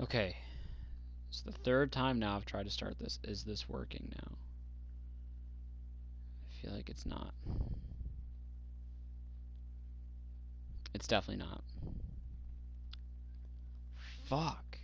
Okay. It's the third time now I've tried to start this. Is this working now? I feel like it's not. It's definitely not. Fuck.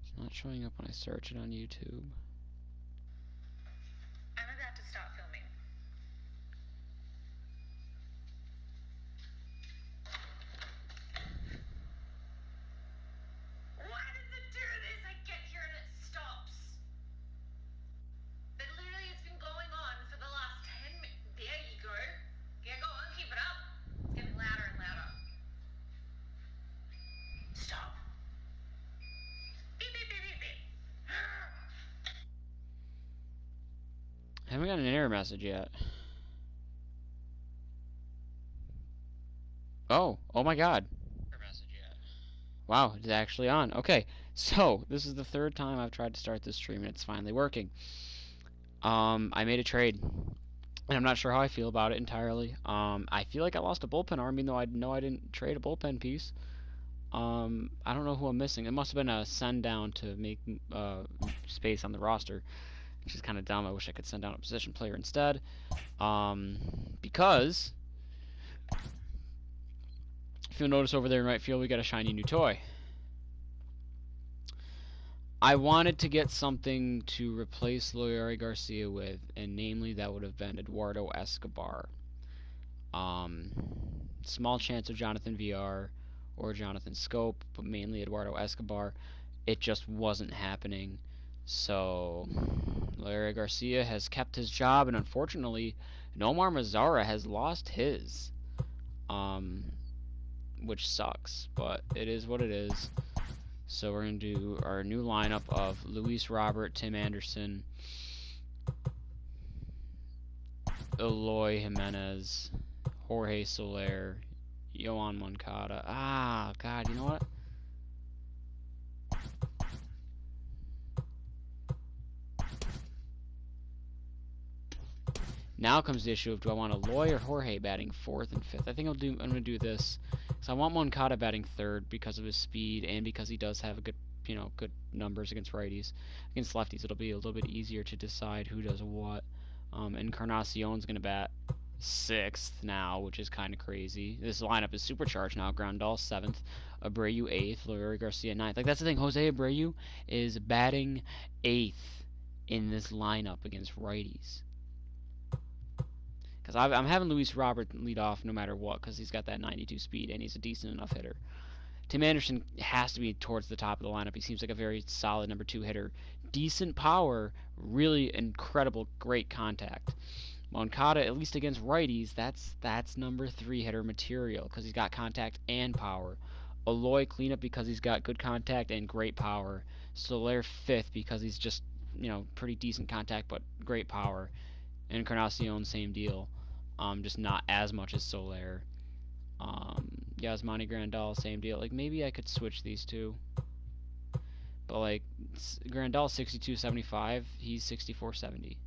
It's not showing up when I search it on YouTube. I'm about to start filming. Why does it do this? I get here and it stops. But literally it's been going on for the last 10 minutes. There you go. Yeah, go on, keep it up. It's getting louder and louder. Stop. Beep, beep, beep, beep, beep. I haven't got an error message yet. Oh my god. Wow, it's actually on. Okay, so this is the third time I've tried to start this stream and it's finally working. I made a trade, and I'm not sure how I feel about it entirely. I feel like I lost a bullpen arm, even though I know I didn't trade a bullpen piece. I don't know who I'm missing. It must have been a send down to make space on the roster, which is kind of dumb. I wish I could send down a position player instead. Because if you'll notice over there in right field, we got a shiny new toy. I wanted to get something to replace Leury Garcia with, and namely that would have been Eduardo Escobar. Small chance of Jonathan VR or Jonathan Scope, but mainly Eduardo Escobar. It just wasn't happening. So Leury Garcia has kept his job, and unfortunately, Nomar Mazara has lost his, which sucks, but it is what it is. So we're going to do our new lineup of Luis Robert, Tim Anderson, Eloy Jimenez, Jorge Soler, Yoan Moncada. Ah, God, you know what? Now comes the issue of, do I want Eloy or Jorge batting fourth and fifth? I think I'm going to do this. So I want Moncada batting third because of his speed and because he does have a good, good numbers against righties. Against lefties, it'll be a little bit easier to decide who does what. Encarnacion's going to bat sixth now, which is kind of crazy. This lineup is supercharged now. Grandal seventh, Abreu eighth, Leury Garcia ninth. Like, that's the thing. Jose Abreu is batting eighth in this lineup against righties. Because I'm having Luis Robert lead off no matter what, because he's got that 92 speed and he's a decent enough hitter. Tim Anderson has to be towards the top of the lineup. He seems like a very solid number two hitter. Decent power, really incredible, great contact. Moncada, at least against righties, that's number three hitter material because he's got contact and power. Eloy cleanup because he's got good contact and great power. Soler fifth because he's just pretty decent contact but great power. Encarnacion, same deal. Just not as much as Soler. Yasmani Grandal, same deal. Like, maybe I could switch these two. But, like, Grandal 62.75, he's 64.70.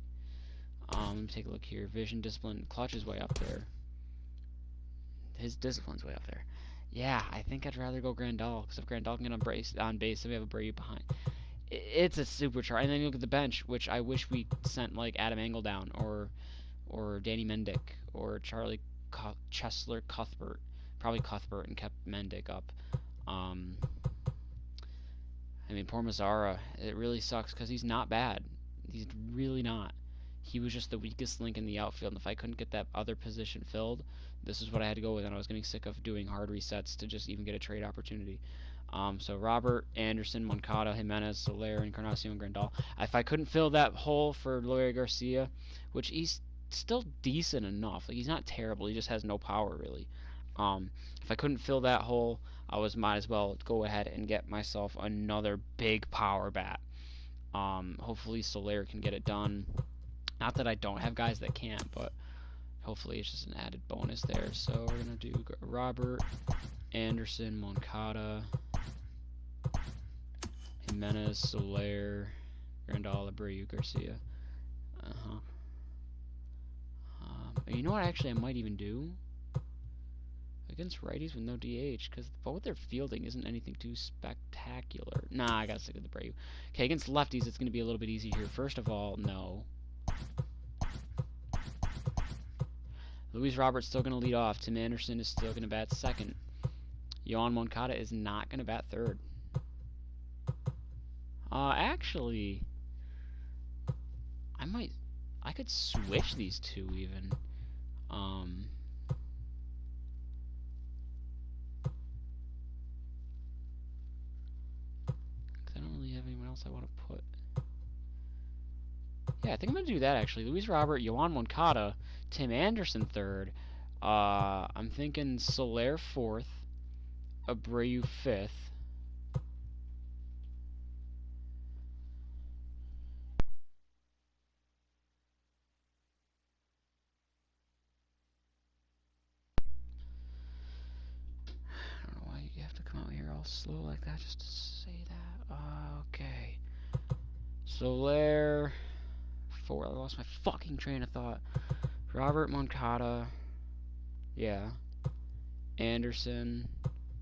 Let me take a look here. Vision, discipline, clutch is way up there. His discipline's way up there. Yeah, I think I'd rather go Grandal, because if Grandal can get on base, then we have a Abreu behind. It's a supercharge. And then you look at the bench, which I wish we sent, like, Adam Engel down, or Danny Mendick, or Charlie Chesler Cuthbert. Probably Cuthbert, and kept Mendick up. I mean, poor Mazara. It really sucks, because he's not bad. He's really not. He was just the weakest link in the outfield, and if I couldn't get that other position filled, this is what I had to go with, and I was getting sick of doing hard resets to just even get a trade opportunity. So Robert, Anderson, Moncada, Jimenez, Soler, Encarnacion, Grandal. If I couldn't fill that hole for Leury Garcia, which he's still decent enough, like, he's not terrible, he just has no power, really. If I couldn't fill that hole, might as well go ahead and get myself another big power bat. Hopefully Soler can get it done. Not that I don't have guys that can't, but hopefully it's just an added bonus there. So we're going to do Robert, Anderson, Moncada, Jimenez, Soler, Grandal, Abreu, Garcia. Uh-huh. You know what actually I might even do? Against righties with no DH, because both their fielding isn't anything too spectacular. Nah, I gotta stick with the Abreu. Okay, against lefties, it's gonna be a little bit easier here. First of all, no. Luis Robert's still gonna lead off. Tim Anderson is still gonna bat second. Yohan Moncada is not gonna bat third. Actually, I could switch these two even. Because I don't really have anyone else I want to put. Yeah, I think I'm gonna do that actually. Luis Robert, Yohan Moncada, Tim Anderson third. I'm thinking Soler fourth, Abreu fifth. I don't know why you have to come out here all slow like that just to say that. Okay. Soler four. I lost my fucking train of thought. Robert Moncada. Yeah. Anderson.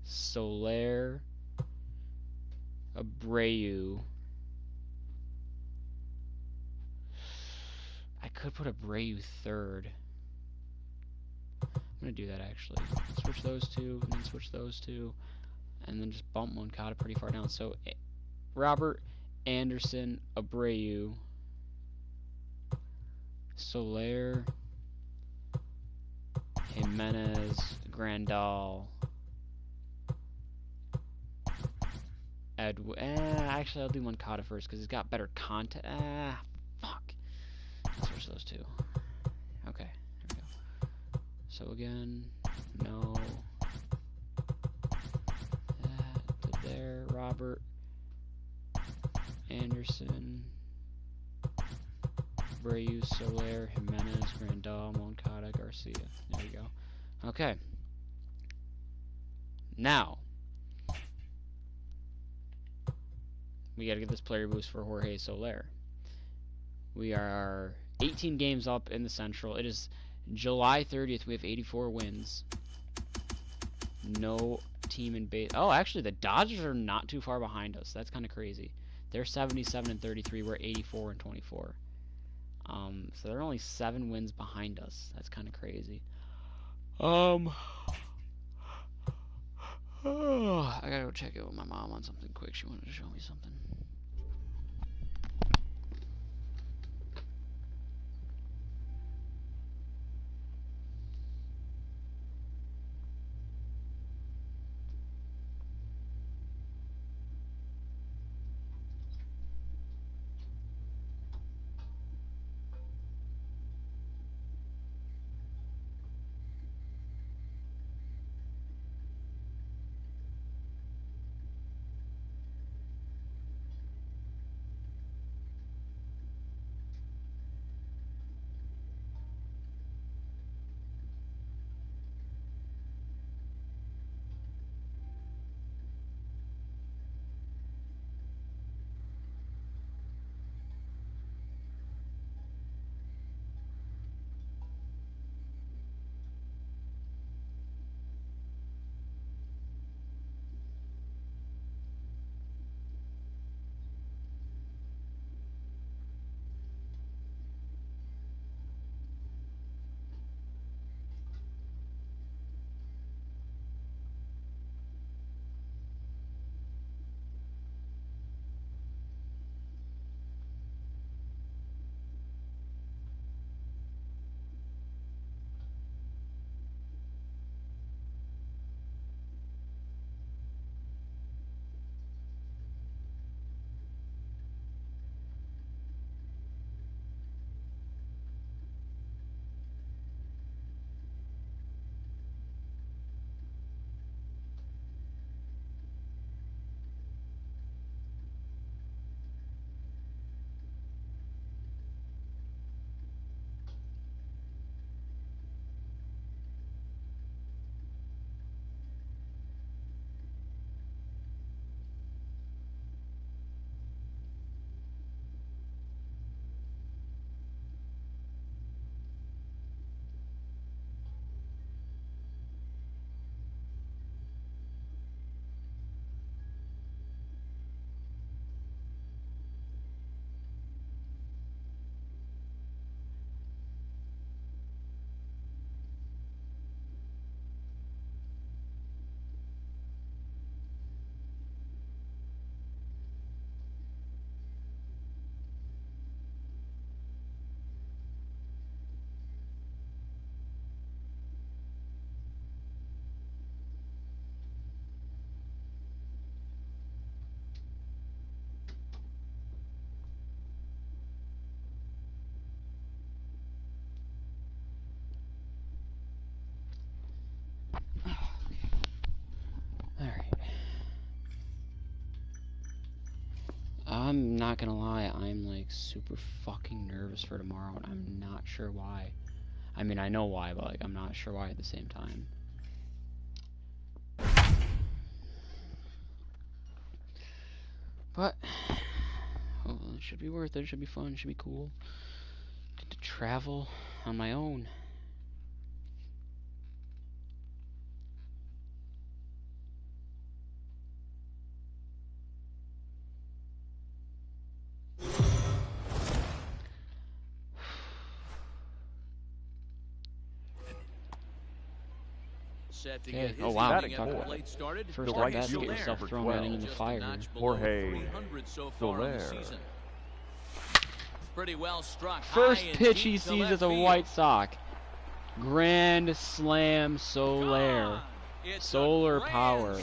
Soler. Abreu. I could put Abreu third. I'm gonna do that actually. Switch those two, and then switch those two, and then just bump Moncada pretty far down. So Robert, Anderson, Abreu, Soler, Jimenez, Grandal, actually I'll do Moncada first because he's got better contact. Fuck. Let's switch those two. Okay, there we go. So again, no. That to there. Robert, Anderson, Abreu, Soler, Jimenez, Grandal, Moncada, Garcia. There we go. Okay. Now, we gotta get this player boost for Jorge Soler. We are 18 games up in the Central. It is July 30th. We have 84 wins. No team in base. Oh, actually, the Dodgers are not too far behind us. That's kind of crazy. They're 77 and 33. We're 84 and 24. So they're only 7 wins behind us. That's kind of crazy. I gotta go check it with my mom on something quick. She wanted to show me something. I'm not gonna lie, I'm like super fucking nervous for tomorrow, and I'm not sure why. I mean, I know why, but like I'm not sure why at the same time. But oh, it should be worth it. It should be fun. It should be cool. Get to travel on my own. Okay. Oh wow. First at bat, get yourself thrown right into the fire. Jorge Soler. First pitch he sees as a White Sox. Grand slam, Soler. Solar power.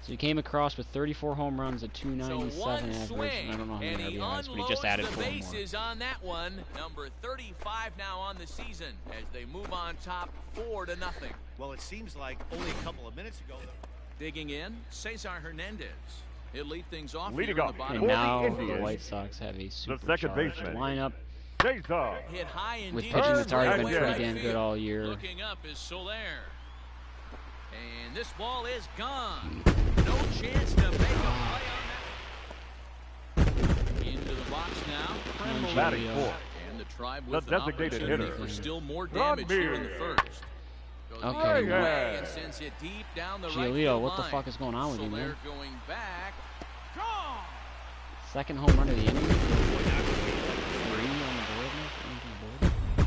So he came across with 34 home runs, a 297 average, and I don't know how many RBIs, but he just added 4 more. On that one, number 35 now on the season as they move on top 4-0. Well, it seems like only a couple of minutes ago. Digging in, Cesar Hernandez. He'll lead things off Leading here off. in the bottom. And now the White Sox have a supercharged lineup. Cesar. Hit high and With deep. pitching that's already been Right pretty damn good all year. Looking up is Soler. And this ball is gone. No chance to make a play on that. Into the box now. Batting fourth. And the Tribe The with an designated opportunity hitter. for still more damage here in the first. Goes Okay. the other way and sends it deep down the right Giolito, field what the line. fuck is going on with you, Soler man? going back. Gone. Second home run of the inning. 3 on the board now.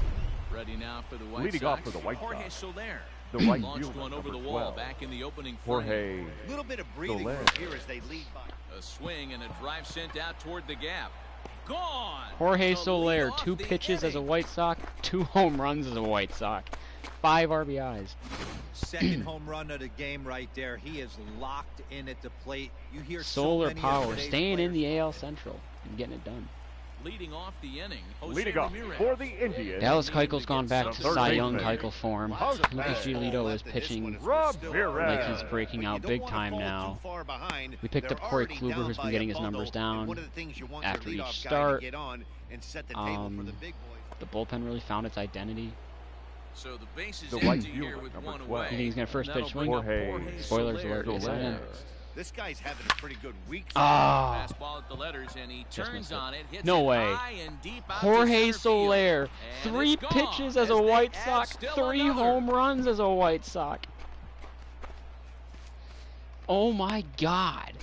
Ready now for the White Leading Sox. off for the White Jorge Sox. Soler. The right Launched fielder, one over the number wall 12. back in the opening frame. Jorge A little bit of breathing Soler. room here as they lead by. A swing and a drive sent out toward the gap. Gone. Jorge To lead Soler, off 2 the pitches as a inning. White Sox, 2 home runs as a White Sox, 5 RBIs. Second home run of the game right there. He is locked in at the plate. You hear Solar so many power, of today's staying in players the AL talk. Central and getting it done. Leading off the inning. Jose Leading off Ramirez. for the Indians. Dallas Keuchel's gone back to Third Cy Young baseman. Keuchel form. How's Lucas that? Giolito is pitching Ramirez. like he's breaking out big time now. We picked up Corey Kluber, who's been getting his numbers down after each start. The bullpen really found its identity. So the base is The empty right here fielder, with number one 12. away. You think he's gonna first That'll pitch bring swing? up Jorge Spoilers Soler. alert, yes, I am. This guy's having a pretty good week. Ah, Fastball at the letters, and he Just turns missed it. on it. Hits No it way. high and deep out to Jorge center field. Soler, And 3 it's gone pitches as a they White add Sox, still 3 another. home runs as a White Sox. Oh my God.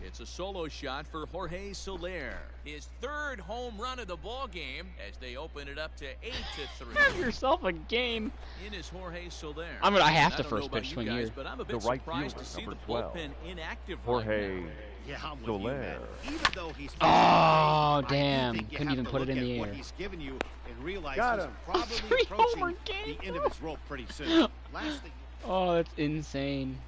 It's a solo shot for Jorge Soler. His 3rd home run of the ball game as they open it up to 8-3. Have yourself a game. In is Jorge Soler. I have to I don't know first about pitch you swing guys, here. but I'm a bit The right surprised to fielder, see the number 12. bullpen inactive Jorge right now. Yeah, I'm with Soler. you, man. Even though he's Oh, I do damn. think you Couldn't have even to put it look in the at what air. he's given you and realize Got he's him. probably 3 homer approaching game, the end of bro. his rope pretty soon. Last thing Oh, that's insane.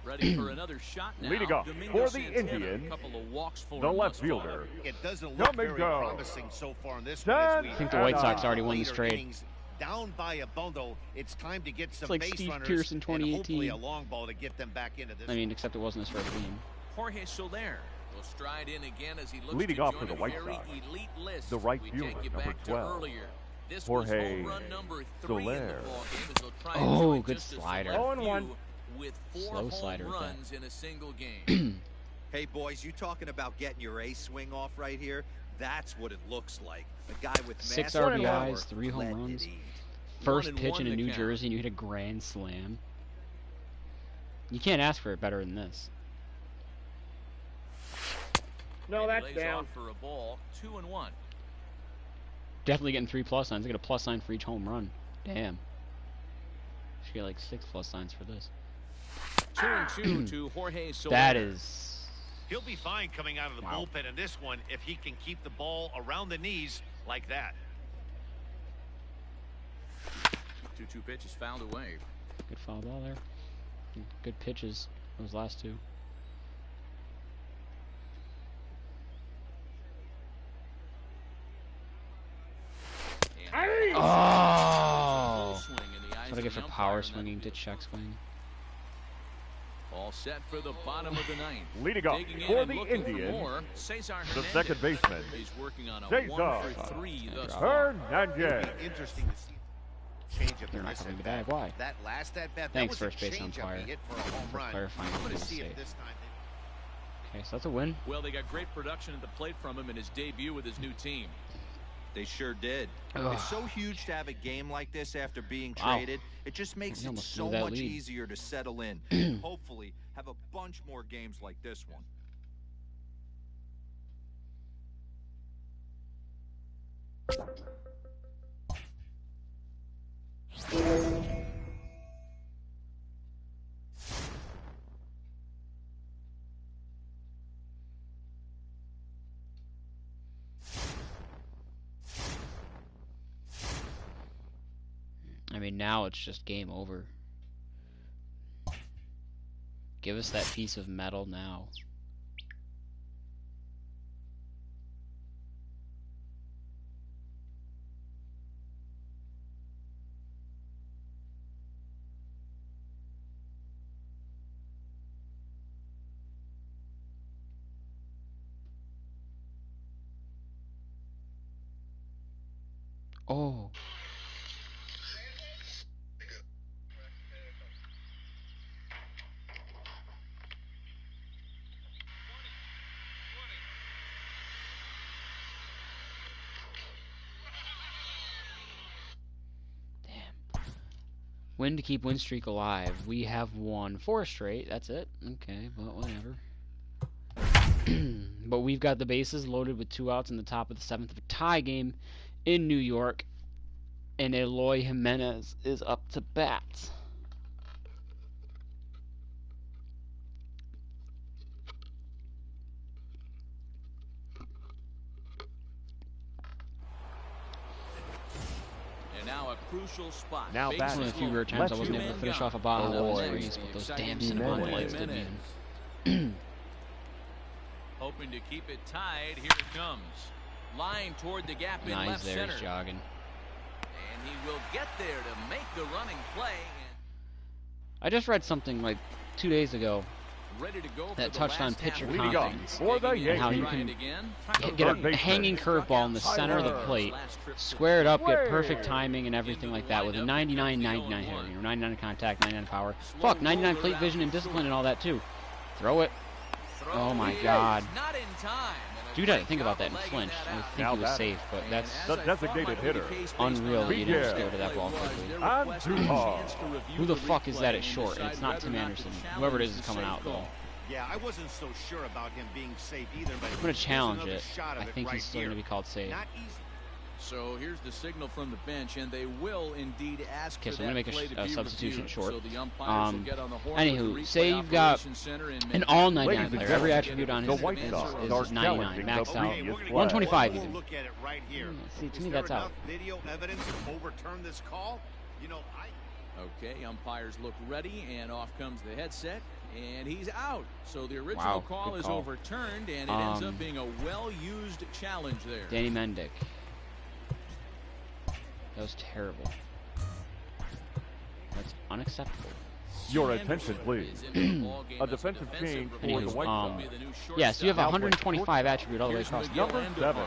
Ready for another shot now. Leading off Domingo for the Santana. Indians, A couple of walks for the him left thus far. fielder. it doesn't look Coming very down. promising so far in this one. As Dan we I think the White Sox Anna. already won this later trade. innings, down by a bundle. It's time to get some like base Steve runners Pearson and 2018. hopefully a long ball to get them back into this. I mean, except it wasn't his first game. Jorge Soler will stride in again as he looks Leading to off join for the a White very Sox, elite list. the right We fielder, take you number back to 12. earlier. This Jorge was home run number 3 in the Soler. ball game as they'll try and Oh, join good just a slider. select 0-1. few with 4 Slow home slider at that. runs in a single game. Hey, boys, you talking about getting your ace swing off right here? That's what it looks like. A guy with 6 massive RBIs, power, 3 home letting runs. it eat. First 1-1 pitch in the New count. Jersey, and you hit a grand slam. You can't ask for it better than this. No, And he that's lays down. off for a ball, 2-1. Definitely getting 3 plus signs. I get a plus sign for each home run. Damn. Should get like 6 plus signs for this. 2-2 to Jorge Soler. That is. He'll be fine coming out of the Wow. bullpen in this one if he can keep the ball around the knees like that. 2-2 pitch is fouled away. Good foul ball there. Good pitches. Those last 2. And Oh! full swing in the eyes That's what I of get the for umpire power in that swinging to field. check swing. All set for the bottom of the ninth. Leading off Digging in for and the looking for Indians, more, Cesar the Hernandez. second baseman, He's working on a Cesar 1-for-3 thus far. Hernandez. Interesting to see change up You're in not this covering the at-bat. bag. Why? That last at bat, Thanks, that was first a base change-up umpire, he hit for a home for run. clarifying I'm what going he to see was if saying. this time. Okay, so that's a win. Well, they got great production at the plate from him in his debut with his new team. They sure did. Ugh. It's so huge to have a game like this after being Wow. traded. It just makes He it almost so blew that much lead. easier to settle in. Hopefully, have a bunch more games like this one. I mean, now it's just game over. Give us that piece of metal now. Oh. Damn. Win to keep win streak alive. We have won 4 straight. That's it. Okay, but whatever. But we've got the bases loaded with 2 outs in the top of the 7th of a tie game in New York. And Eloy Jimenez is up to bat. And now a crucial spot. Now Bases batting. One of the few loaded. rare times I Let's wasn't see. able to finish Two-man off a bottle that was Eloy freeze, but those damn Jimenez. Cinnabon lights did me in. Hoping to keep it tied. Here it comes. Line toward the gap in Nah, left he's there, center. he's jogging. And he will get there to make the running play. I just read something like 2 days ago And ready to go for that the touched on last pitcher half. Leading off confidence. for the Digging in, how you trying can it again. Get Third a baseman, hanging curveball in the center of the plate, square it up, get perfect timing and everything like that with a 99 hitter, you know, 99 contact, 99 power. Fuck, 99 plate vision and discipline and all that too. Throw it. Oh my god. Not in time. Dude had to think about that and flinch. I think Now he was batting. safe, but that's The designated hitter, unreal that you didn't just BJ. go to that ball quickly. On to Hall. Who the fuck is that at short? And it's not Tim Anderson. Whoever it is coming out though. Yeah, I wasn't so sure about him being safe either, but I'm gonna here's challenge another it. shot of I it think right he's still here. gonna be called safe. Not easy. So here's the signal from the bench, and they will indeed ask Okay, for so I'm gonna that make play a to be substitution reviewed. short. So the umpires will get on the horn with Anywho, the replay say you've got operations center and an make all it 99 Ladies and player. Every gentlemen, attribute on the his White is Sox are 99, challenging maxed the out. previous we're flag. 125 we'll even. look at it right here. See, to Is me there that's enough out. video evidence to overturn this call? You know, Okay, umpires look ready, and off comes the headset, and he's out. So the original Wow, call good is call. overturned, and it ends up being a well-used challenge there. Danny Mendick. That was terrible. That's unacceptable. Your attention, please. A defensive change for Anywho, the White Sox. Yes, you have Now 125 attribute all the way across. Number 7,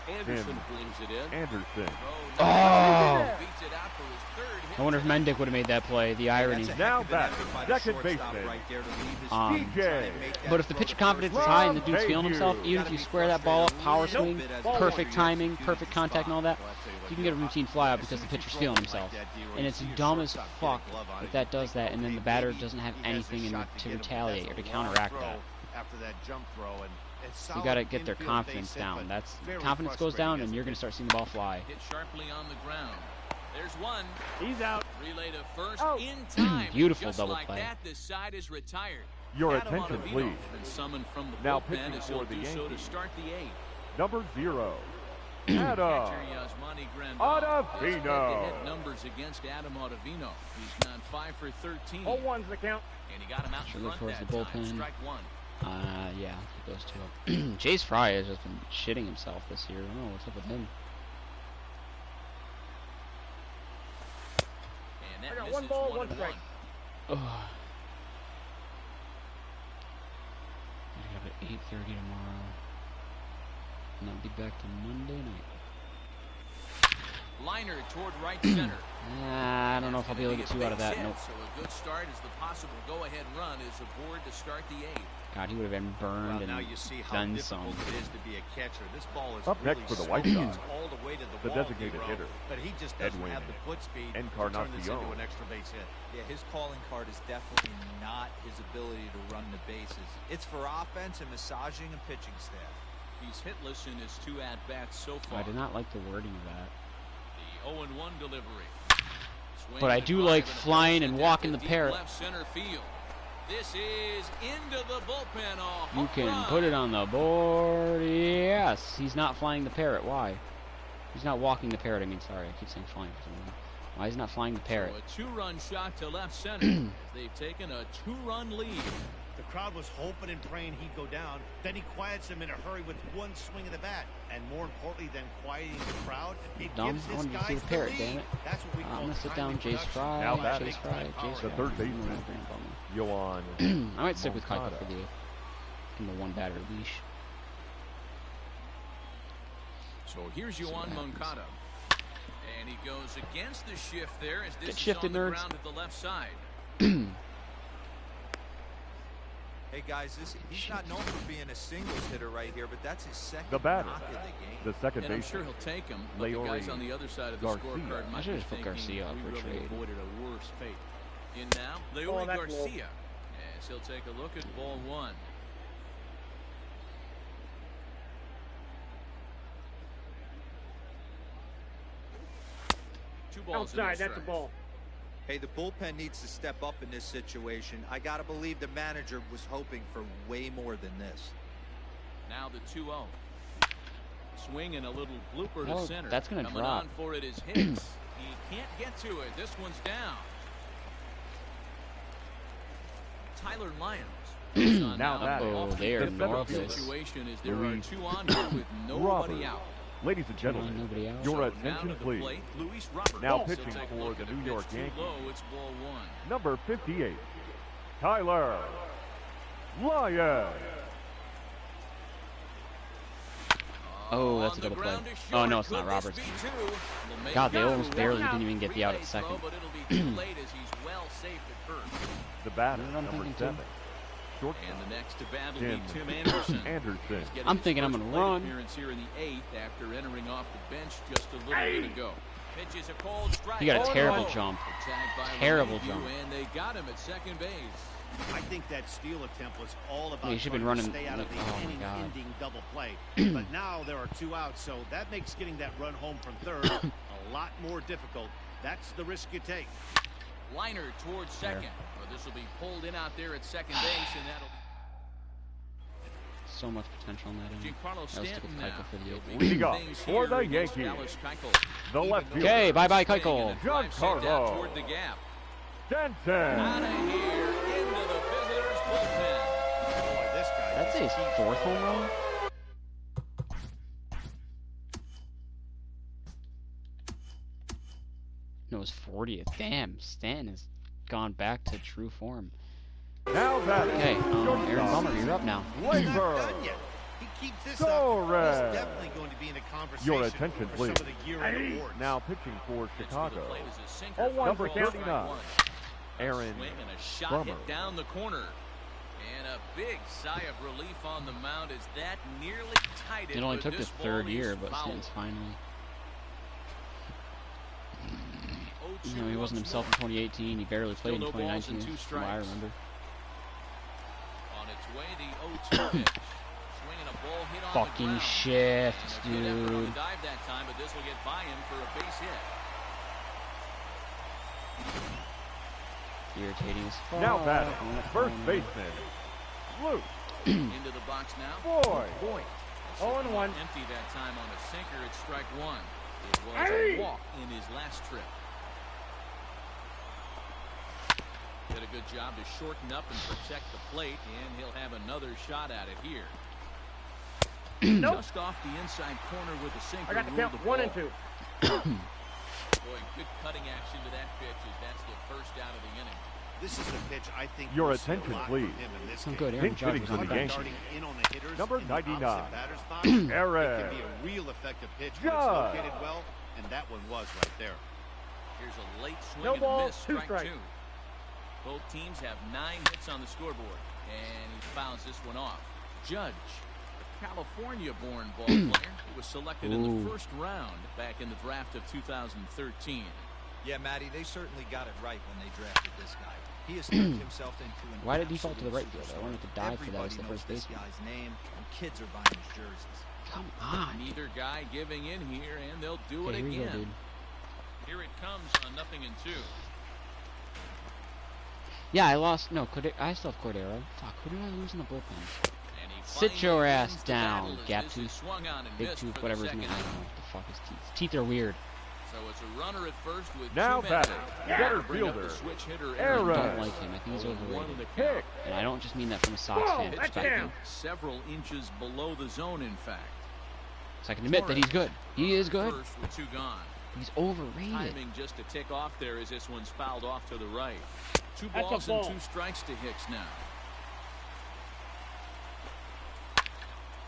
Anderson Tim brings it in. Anderson. Oh! Beats it out for his third hit. I wonder if Mendick would have made that play. The irony. That's a Now heck of an batting, effort by the second shortstop baseman, right there to leave his Um, team, try and make that But if the throw pitcher to confidence is first. high and the dude's Love feeling himself, Hayes. even if you square that ball up, power swing, perfect timing, perfect contact and all that, you can get a routine fly out because the pitcher's feeling himself. And it's dumb as fuck if that does that and then the batter doesn't have anything to retaliate or to counteract that. After that jump throw, and it's You solid got to get their infield confidence base hit, down. but That's very confidence goes frustrating down as and a you're going to start seeing the ball fly. Hit sharply on the ground. There's one. He's out. Relay to first Oh. in time. Beautiful Just double like play. that, the side is retired. Your Adam attention, Ottavino please. been summoned from the Now bullpen pitching as he'll for the do so to Yankees. start the eighth. Number 0, Catcher Adam. Yasmani Grandal. Ottavino. His head-to-head numbers against Adam Ottavino. He's gone 5 for 13. 0-1's the count. And he got him out Should in look front towards that the time. bullpen. Strike one. Yeah, keep those two up. Jace Fry has just been shitting himself this year. I don't know what's up with him. And that I got misses one ball, 1 one and strike. Ugh. 8:30 tomorrow. And I'll be back to Monday night. Liner toward right center. I don't know if I'll be able to get 2 out of that. Nope. So a good start as the possible go-ahead run is aboard to start the 8th. God, he would have been burned Well, now and you see how done difficult some. it is to be a catcher. This ball is Up really next for the slow. White It's Sox, all the way to the the wall, designated Hero, hitter, but he just doesn't Edwin have the foot speed to turn this Encarnacion. into an extra base hit. Yeah, his calling card is definitely not his ability to run the bases. It's for offense and massaging and pitching staff. He's hitless in his 2 at-bats so far. I did not like the wording of that. The 0-1 delivery. Swing But I and a do drive like and a flying base and hit walking to the deep parrot. left center field. This is into the bullpen. A You home can run. put it on the board. Yes. He's not flying the parrot. Why? He's not walking the parrot. I mean, sorry. I keep saying flying for some reason. Why is he not flying the parrot? So a 2-run shot to left center. as they've taken a 2-run lead. The crowd was hoping and praying he'd go down. Then he quiets him in a hurry with one swing of the bat. And more importantly than quieting the crowd, it Dumb. gives I his wanted to see guys the parrot, lead. damn it. That's what we I'm call going to sit timely down Jace production. Fry. Now batting, Chase Fry. Jace the Fry. third baseman, Yoan I might stick with Keiko Moncada. for the give him a 1-batter leash. So here's See what Yoan happens. Moncada. And he goes against the shift there as this Get is shifted, on the nerds. ground at the left side. Hey guys, he's not known for being a singles hitter right here, but that's his second The batter, knock in the game. the second And I'm sure baseman, he'll take him. But the guys on the other side of the Garcia. scorecard I might should be just put thinking Garcia up we for a really trade. avoided a worse fate. In now, Leoy Garcia. As he'll take a look at ball 1. Two balls Outside, and no that's a strikes. ball. Hey, the bullpen needs to step up in this situation. I gotta believe the manager was hoping for way more than this. Now the 2-0. Swing and a little blooper to Oh, center. that's gonna Coming drop. on for it is Hicks. He can't get to it. This one's down. Tyler Lyons. is on Now the that Oh, off they are the north field of situation is there are Luis 2 on here with nobody Roberts. out. Ladies and gentlemen, Nobody out. your So now attention to the please. plate, Luis Roberts. Now He'll pitching take a for look the at a New pitch York too Yankees. low. It's ball 1. Number 58, Tyler Lyons. Oh, that's a On the double play. ground is Oh, no, short. it's not Could this Roberts. be 2? They'll make God, they it almost two. barely One didn't even get the out at relay second. throw, but it'll be too late as he's well safe at first. The batter, You know what I'm number thinking, too? 7, shortstop, And the next to bat will Jim be Tim Anderson. Anderson. He's getting I'm his thinking I'm first gonna plate run. appearance here in the 8th after entering off the bench just a little bit ago. Pitch is a cold strike. He got a Oh, terrible no. jump. Attacked by Terrible Lemayhew, jump. And they got him at second base. I think that steal attempt was all about Yeah, he should've been trying to running stay out of the like- oh, my God. inning-ending double play. But now there are 2 outs, so that makes getting that run home from third a lot more difficult. That's the risk you take. Liner towards second. But this will be pulled in out there at second base, and that'll So much potential in that inning. Giancarlo I'll stick Stanton with now. Keuchel for the He'll eighth be inning. We doing got things for here the against Yankees, Dallas Keuchel. the left Even fielder, Okay, bye-bye, swing Keuchel. and a drive sent out Giancarlo toward the gap. Stanton. Out of here into the visitors' bullpen. Boy, this guy That's just his keeps 4th home run? No, his 40th. Damn, Stanton has gone back to true form. Now batting, Okay, Aaron shortstop, Bummer, you're up now. He's not Labor. done yet. He keeps this up. Torres. He's definitely going to be in the conversation Your attention, for please. some of the year-end awards. Now pitching for Pitch to the Chicago, plate is a sinker. 0-1 Number for 39. 39, Aaron Swing and a shot Bummer. hit down the corner. And a big sigh of relief on the mound as that nearly tied it. It only but took his this 3rd ball year, is but foul. Stanton's finally. You 0-2 know, he wasn't once himself in more. 2018. He barely played in no balls 2019. and 2 From what I strikes. remember. On its way, the 0-2 pitch. Swinging a ball hit on Fucking the ground. shift, And a good effort on the dude. dive that time, but this will get by him for a base hit. Irritating as fuck. now batting, On that first corner. baseman, Luke Into the box now. Boyd. 0-1. Empty that time on a sinker. It's strike 1. It was a walk in his last trip. Did a good job to shorten up and protect the plate, and he'll have another shot at it here. Nope. Just off the inside corner with a sinker. I got the ruled count the 1 and ball. 2. Boy, good cutting action to that pitch as that's the first out of the inning. This is a pitch I think Your we'll see a attention, lot please. from him in this Some game. good Aaron Pinch Judge hitting was for on the the bench. Darting in on the hitters Number in the opposite 99. batter's box. It Aaron can be a real effective pitch when it's Judge. located well, and that one was right there. Here's a late swing No and ball, a miss, two strike strikes. 2. Both teams have 9 hits on the scoreboard, and he fouls this one off. Judge, a California-born ball player who was selected in the first round back in the draft of 2013. Yeah, Matty, they certainly got it right when they drafted this guy. He has turned himself into an Why did he fall to the absolute right field? I superstar. wanted to dive for that as the Everybody first knows this baseman. guy's name, and kids are buying his jerseys. Come on. Neither guy giving in here, and they'll do Okay, it here you go, again. dude. Here it comes on 0-2. Yeah, I lost. No, I still have Cordero. Fuck, who did I lose in the bullpen? And he Sit finally your ass wins the down, battle as gap this tooth, is swung on and big missed tooth, for whatever the his name. second I don't out. know what the fuck his teeth. His teeth are weird. So it's a runner at first with Now 2 men batting, out. center Bring up the fielder, switch hitter I Aaron. don't like him. I think he's 0-1 overrated. the Kick. count. And I don't just mean that from a Sox fan that's perspective. him. Several inches below the zone, in fact. So I can admit that he's good. He is good. First with 2 gone. He's overrated. Timing just to tick off there as this one's fouled off to the right. 2 That's a balls and ball. 2 strikes to Hicks now.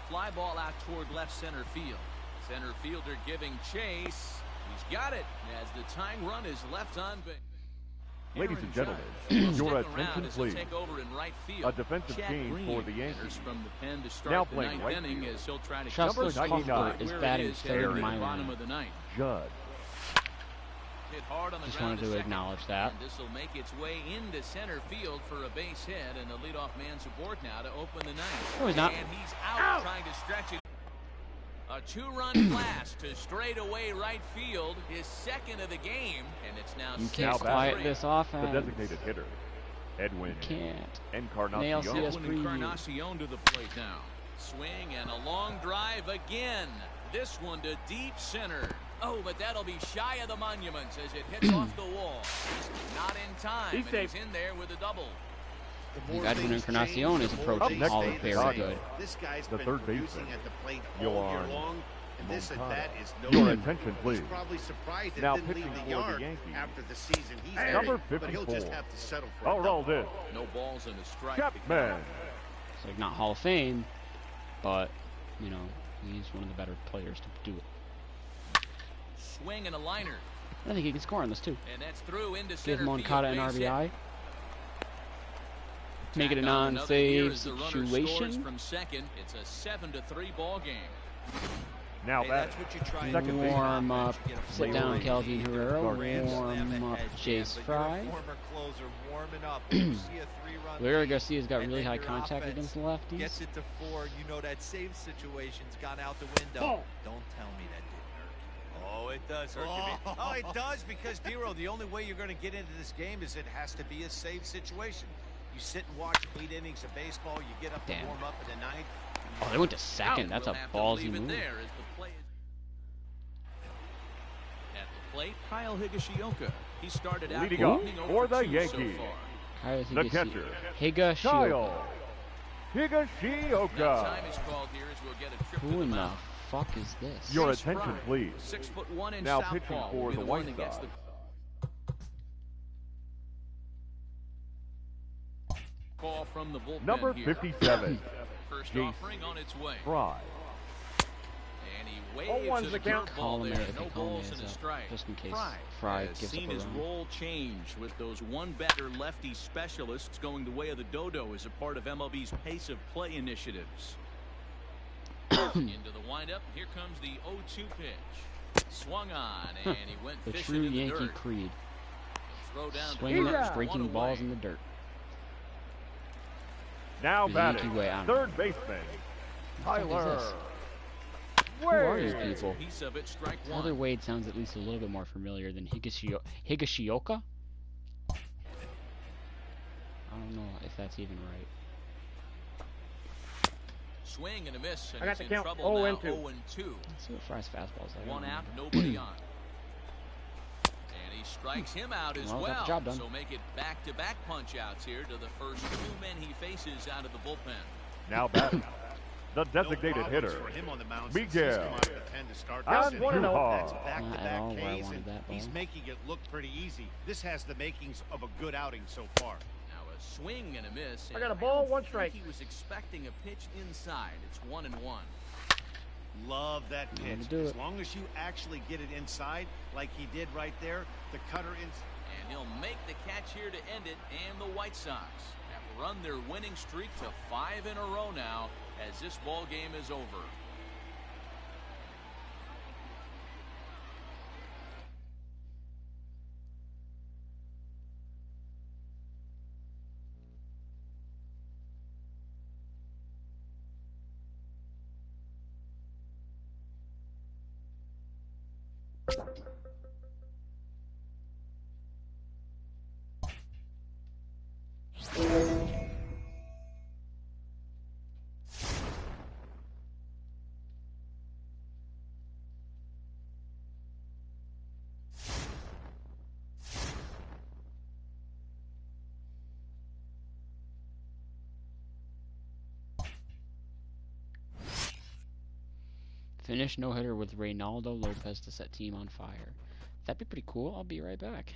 Fly ball out toward left center field. Center fielder giving chase. He's got it as the tying run is left on base. Ladies Aaron and gentlemen, Judge will your stick around attention, as he'll please. take over in right field. A defensive Chad game Green for the Yankees. enters from the pen to start Now the playing 9th right inning field. as he'll try to Shuster Number 99. is where it batting is third headed in to my the bottom lineup. of the 9th. Judge. Hit hard on the Just ground wanted to second. acknowledge that. And this will make its way into center field for a base hit, and the leadoff man's aboard now to open the 9th. No, he's not. And he's out trying to stretch it. A 2-run blast to straightaway right field, his second of the game, and it's now You 6-3. can't quiet this The offense. designated hitter, Edwin Can't. Nail Encarnacion. CS Edwin preview. Encarnacion to the plate now. Swing and a long drive again. This one to deep center. Oh, but that'll be shy of the monuments as it hits off the wall. Not in time, He's and safe. he's in there with a double. The more Edwin things Encarnacion change, is the more approaching they all stay of the very same. good. This guy's The been third producing baseman, at the plate all year Yoan long, and this at Moncada. bat is no Your different. attention, He's please. probably surprised it Now didn't pitching leave the for the yard Yankees. after the season he's Hey. had, Number but he'll just 54. have to settle for a double. Aroldis No balls and a strike. Chapman. It's like not Hall of Fame, but you know he's one of the better players to do it. Swing and a liner. I think he can score on this too. And that's through into Give center Moncada field. an Base hit. RBI. Make it a Tacked on another here non-save as the runner scores situation. from second. It's a 7-3 ball game. Now Hey, batting, that's what you try and second do. base. Warm up. You get a Sit down, great Kelvin lead. Herrera. Grand Slam Warm up. ahead, Jace but Fry. you're a former closer warming up. When you see a 3-run Larry lead, Garcia's got and really then high your contact offense against the lefties. gets it to 4, you know that save situation's gone out the window. Ball. Don't tell me that didn't hurt. Oh, it does hurt you. Oh, it does because, Dero, the only way you're going to get into this game is it has to be a save situation. You sit and watch 8 innings of baseball, you get up to Damn. warm up in the 9th. Oh, they went to second. That's We'll a have to ballsy leave it move. there as the play is... At the plate, Kyle Higashioka. He started out Leading off leading for the 2 Yankees. So far. Kyle The catcher, Higashioka. Kyle Now Higashioka. time is called here as we'll get a trip to Who the in the mound. fuck is this? Your Chase attention, Fry, please. 6'1" in Now southpaw pitching will for be the one White that gets Sox. Call from the bullpen Number here. 57, First Jace offering on its way. Fry. And he waves 0-1's at the a count. curveball Call him there. there if No they call him balls as and a a- strike. just in case Fry Fry has gives up seen a his run. role change with those one-batter lefty specialists going the way of the dodo as a part of MLB's pace of play initiatives. Into the windup. Here comes the 0-2 pitch. Swung on, and he went The fishing true in the Yankee dirt. creed. Throw down to Swinging first, up, breaking one balls away. in the dirt. Now The Yankee batting, way, I don't third baseman, fuck is Tyler this? Who are these Wade. people? Piece of it, strike The other one. Wade sounds at least a little bit more familiar than Higashioka? I don't know if that's even right. Swing and a miss, and I got he's the in count, trouble 0 now. and 2. 0-2. Let's see what Fry's fastball is like. I One don't out, remember. nobody on. And he strikes him out as Well, got the well. job done. So make it back-to-back punch outs here to the first 2 men he faces out of the bullpen. Now batting, The designated hitter, for him on the mound since he's Miguel come out of the pen to start On this one and inning. oh. That's Not at back-to-back all where I Ks, wanted and that ball. he's making it look pretty easy. This has the makings of a good outing so far. Now a swing and a miss. I got a and ball, don't one think strike. He was expecting a pitch inside. It's 1-1. Love that Gonna pitch. do As it. long as you actually get it inside, like he did right there, the cutter in. And he'll make the catch here to end it, and the White Sox have run their winning streak to 5 in a row now as this ball game is over. Finish no-hitter with Reynaldo Lopez to set team on fire. That'd be pretty cool. I'll be right back.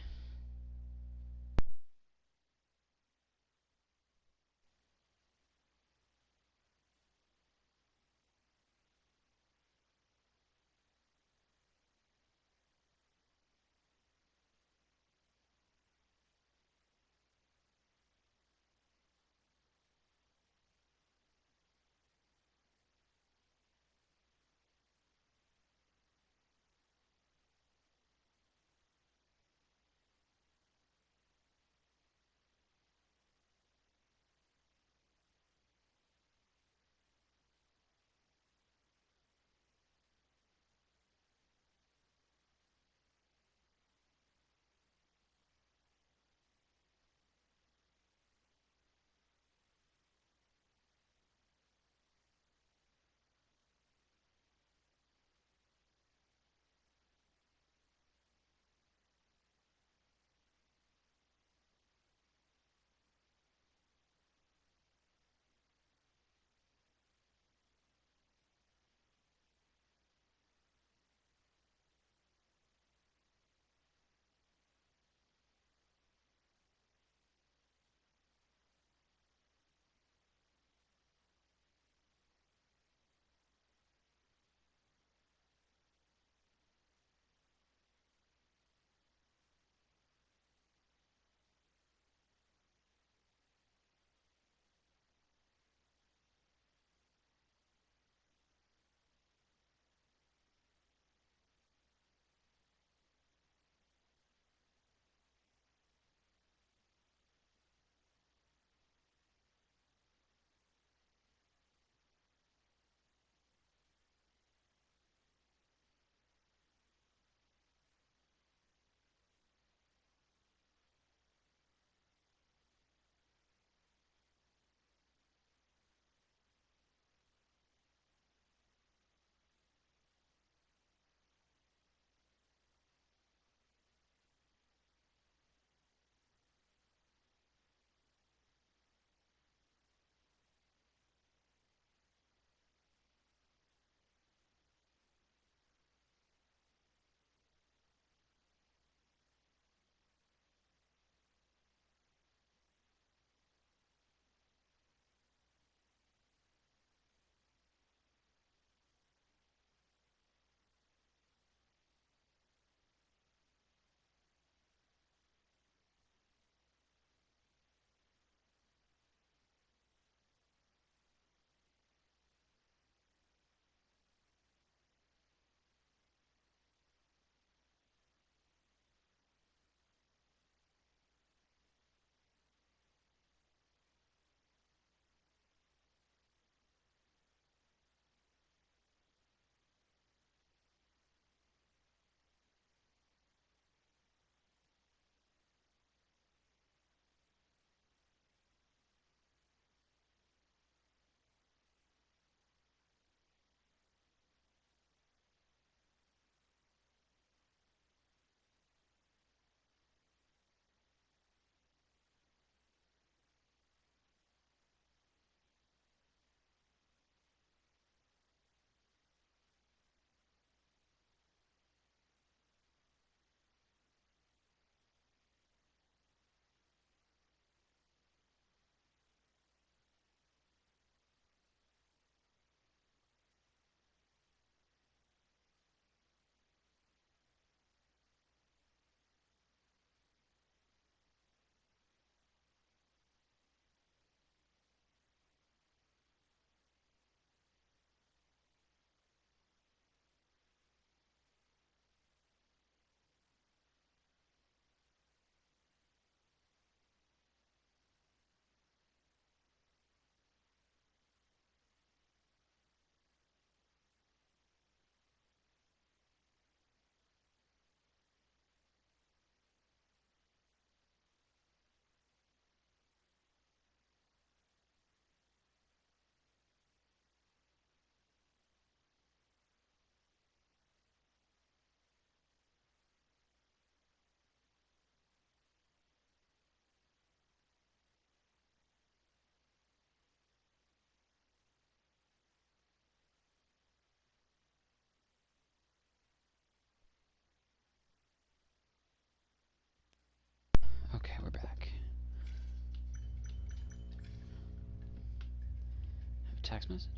text message?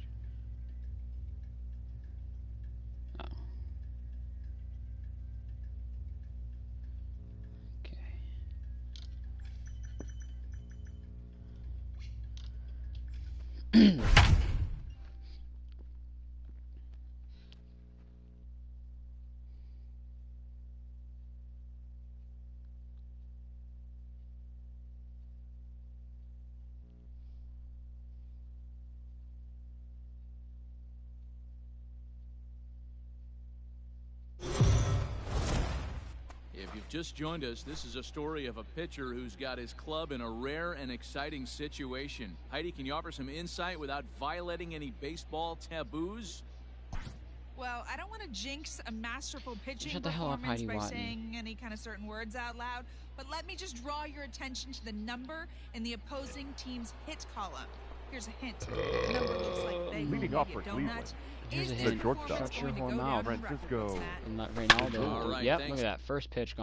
Oh. Okay. If you've just joined us, this is a story of a pitcher who's got his club in a rare and exciting situation. Heidi, can you offer some insight without violating any baseball taboos? Well, I don't want to jinx a masterful pitching Shut the hell up, performance Heidi by Watney. saying any kind of certain words out loud, but let me just draw your attention to the number in the opposing team's hit column. Here's a hint. The number looks like bagel, Leading maybe off a for donut. Cleveland. Here's Is a this hint. shortstop. performance Shut your going to whore go mouth. down in Francisco. records, Matt? And let Ronaldo. All right, Yep, thanks. look at that. First pitch gone.